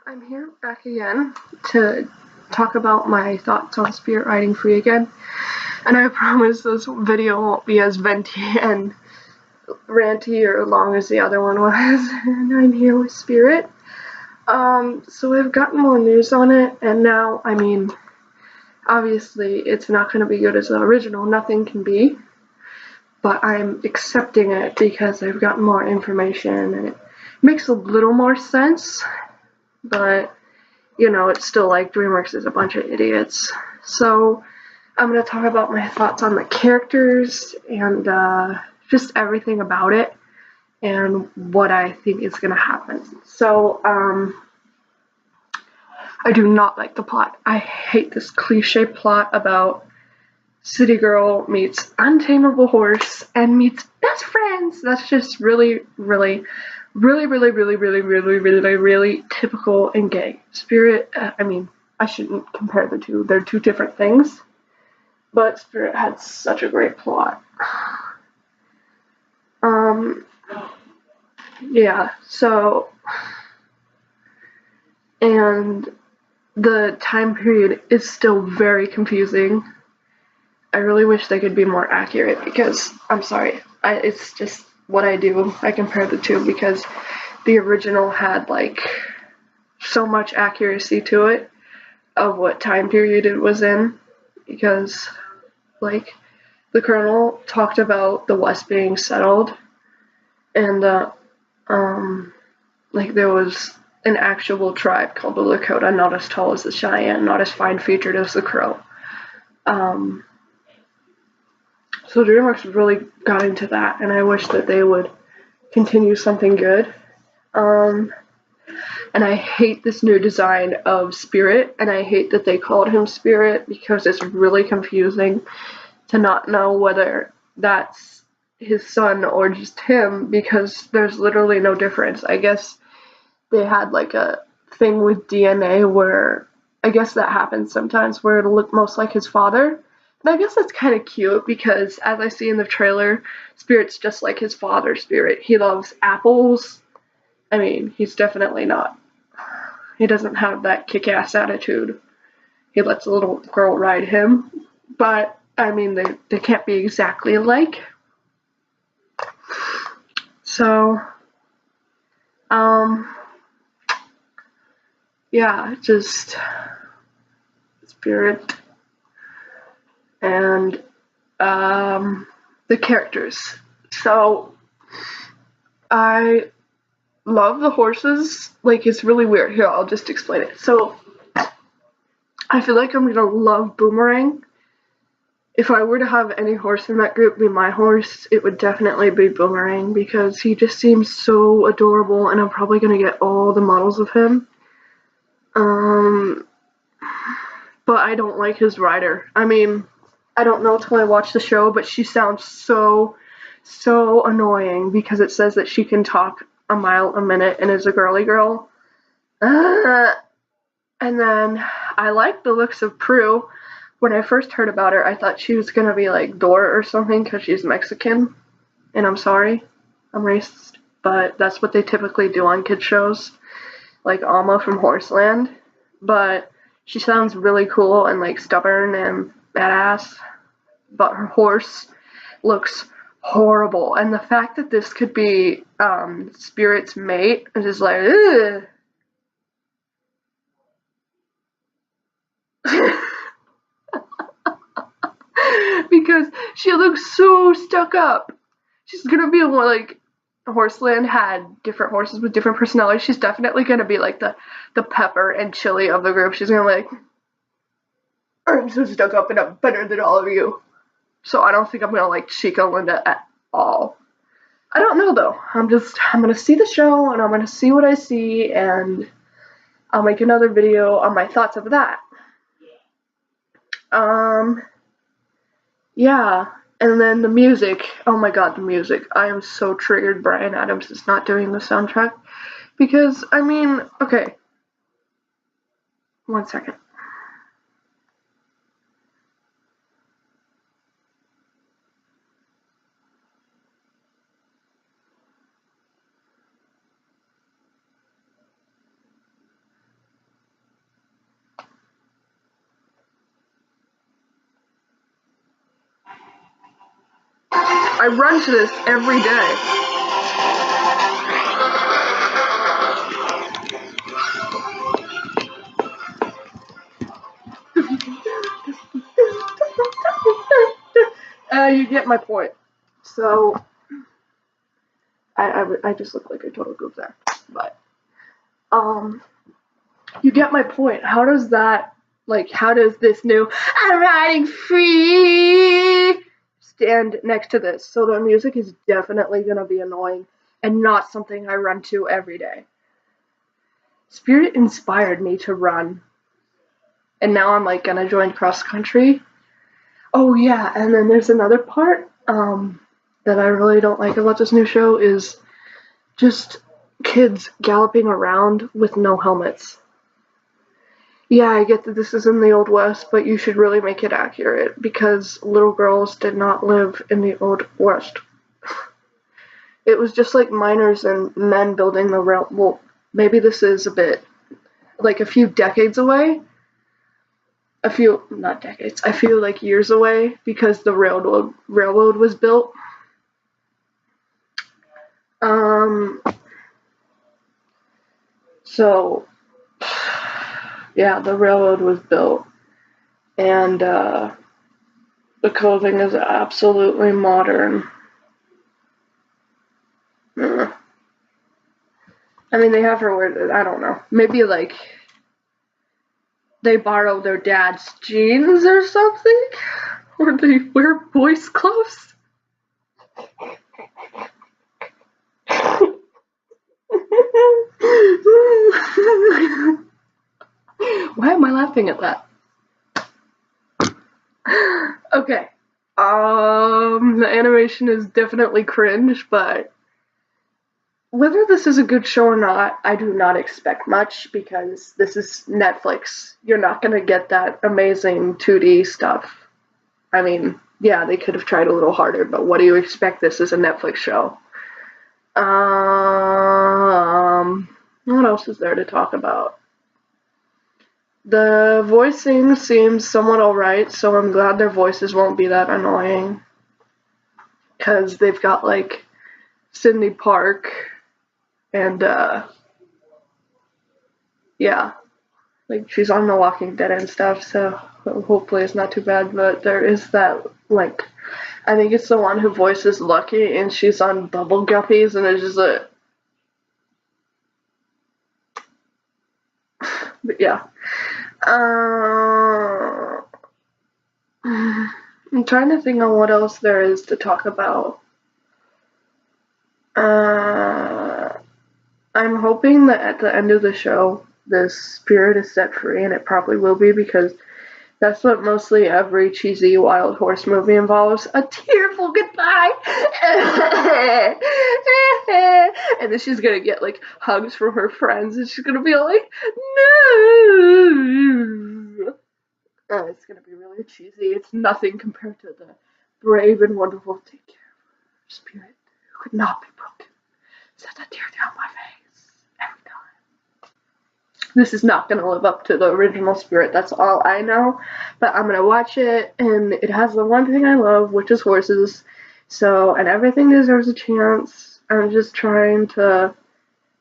I'm here back again to talk about my thoughts on Spirit Riding Free again. And I promise this video won't be as venty and ranty or long as the other one was. And I'm here with Spirit. So I've gotten more news on it, and now, obviously it's not going to be good as the original, nothing can be. But I'm accepting it because I've gotten more information and it makes a little more sense. But, it's still like DreamWorks is a bunch of idiots. So I'm going to talk about my thoughts on the characters and just everything about it and what I think is going to happen. So, I do not like the plot. I hate this cliche plot about city girl meets untamable horse and meets best friends. That's just really, really, really, really, really, really, really, really, really typical and gay. Spirit, I shouldn't compare the two. They're two different things. But Spirit had such a great plot. Yeah, so, and the time period is still very confusing. I really wish they could be more accurate because, I'm sorry, it's just what I do. I compare the two because the original had, so much accuracy to it of what time period it was in because, the Colonel talked about the West being settled and, there was an actual tribe called the Lakota, not as tall as the Cheyenne, not as fine-featured as the Crow. So DreamWorks really got into that, and I wish that they would continue something good. And I hate this new design of Spirit, and I hate that they called him Spirit because it's really confusing to not know whether that's his son or just him because there's literally no difference. I guess they had a thing with DNA where I guess that happens sometimes where it'll look most like his father. And I guess that's kind of cute because as I see in the trailer, Spirit's just like his father, Spirit. He loves apples. He's definitely not. He doesn't have that kick-ass attitude. He lets a little girl ride him. But, they can't be exactly alike. So, yeah, just Spirit and the characters. So I love the horses. It's really weird. Here, I'll just explain it. So I feel like I'm gonna love Boomerang. If I were to have any horse in that group be my horse, it would definitely be Boomerang because he just seems so adorable and I'm probably gonna get all the models of him. But I don't like his rider. I don't know till I watch the show, but she sounds so annoying because it says that she can talk a mile a minute and is a girly girl. And then I like the looks of Prue. When I first heard about her, I thought she was gonna be like Dora or something because she's Mexican. And I'm sorry, I'm racist, but that's what they typically do on kid shows, like Alma from Horseland. But she sounds really cool and stubborn and badass. But her horse looks horrible. And the fact that this could be Spirit's mate is just like, ugh. Because she looks so stuck up. She's gonna be Horseland had different horses with different personalities. She's definitely gonna be the Pepper and Chili of the group. She's gonna be like, I'm so stuck up and I'm better than all of you. So I don't think I'm gonna like Chica Linda at all. I don't know though. I'm gonna see the show and I'm gonna see what I see and I'll make another video on my thoughts of that. Yeah. And then the music. Oh my god, the music. I am so triggered Bryan Adams is not doing the soundtrack. Because, okay. 1 second. I run to this every day. You get my point. So, I just look like a total goof there. But, you get my point. How does this new I'm riding free stand next to this? So the music is definitely going to be annoying and not something I run to every day. Spirit inspired me to run. And now I'm like gonna join cross country. Oh yeah, and then there's another part that I really don't like about this new show is just kids galloping around with no helmets. Yeah, I get that this is in the Old West, but you should really make it accurate because little girls did not live in the Old West. It was just like miners and men building the rail. Well, maybe this is a bit like a few decades away. Not decades, I feel like years away because the railroad was built. So, yeah, the railroad was built, and the clothing is absolutely modern. I mean, they have her wear, I don't know, maybe like they borrow their dad's jeans or something, or they wear boys' clothes. Why am I laughing at that? Okay. The animation is definitely cringe, but whether this is a good show or not, I do not expect much because this is Netflix. You're not gonna get that amazing 2D stuff. I mean, yeah, they could have tried a little harder, but what do you expect? This is a Netflix show. What else is there to talk about? The voicing seems somewhat alright, so I'm glad their voices won't be that annoying. Because they've got, like, Sydney Park and, yeah. Like, she's on The Walking Dead and stuff, so hopefully it's not too bad, but there is that, like, I think it's the one who voices Lucky, and she's on Bubble Guppies, and it's just a... But yeah. I'm trying to think on what else there is to talk about. I'm hoping that at the end of the show, the spirit is set free, and it probably will be because that's what mostly every cheesy Wild Horse movie involves. A tearful goodbye! And then she's gonna get, like, hugs from her friends, and she's gonna be like, no! Oh, it's gonna be really cheesy. It's nothing compared to the brave and wonderful take care of her spirit who could not be broken. Set a tear down my face every time. This is not gonna live up to the original Spirit, that's all I know. But I'm gonna watch it, and it has the one thing I love, which is horses. So, and everything deserves a chance. I'm just trying to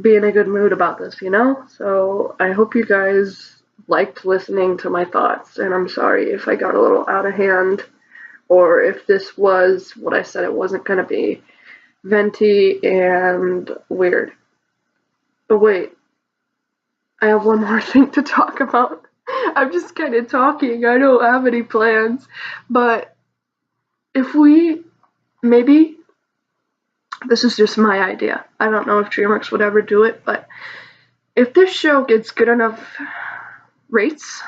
be in a good mood about this, you know? So, I hope you guys liked listening to my thoughts, and I'm sorry if I got a little out of hand, or if this was what I said it wasn't gonna be. Venti and weird. But wait, I have one more thing to talk about. I'm just kind of talking, I don't have any plans. But if we, maybe, this is just my idea. I don't know if DreamWorks would ever do it, but if this show gets good enough rates,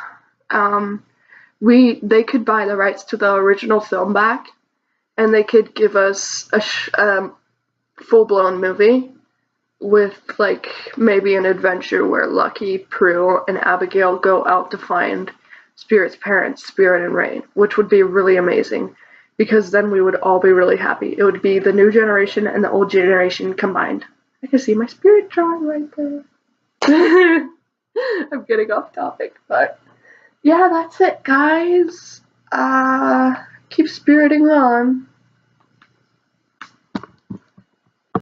they could buy the rights to the original film back, and they could give us a full-blown movie with, like, maybe an adventure where Lucky, Prue, and Abigail go out to find Spirit's parents, Spirit and Rain, which would be really amazing, because then we would all be really happy. It would be the new generation and the old generation combined. I can see my Spirit drawing right there. I'm getting off topic, but yeah, that's it, guys. Keep spiriting on.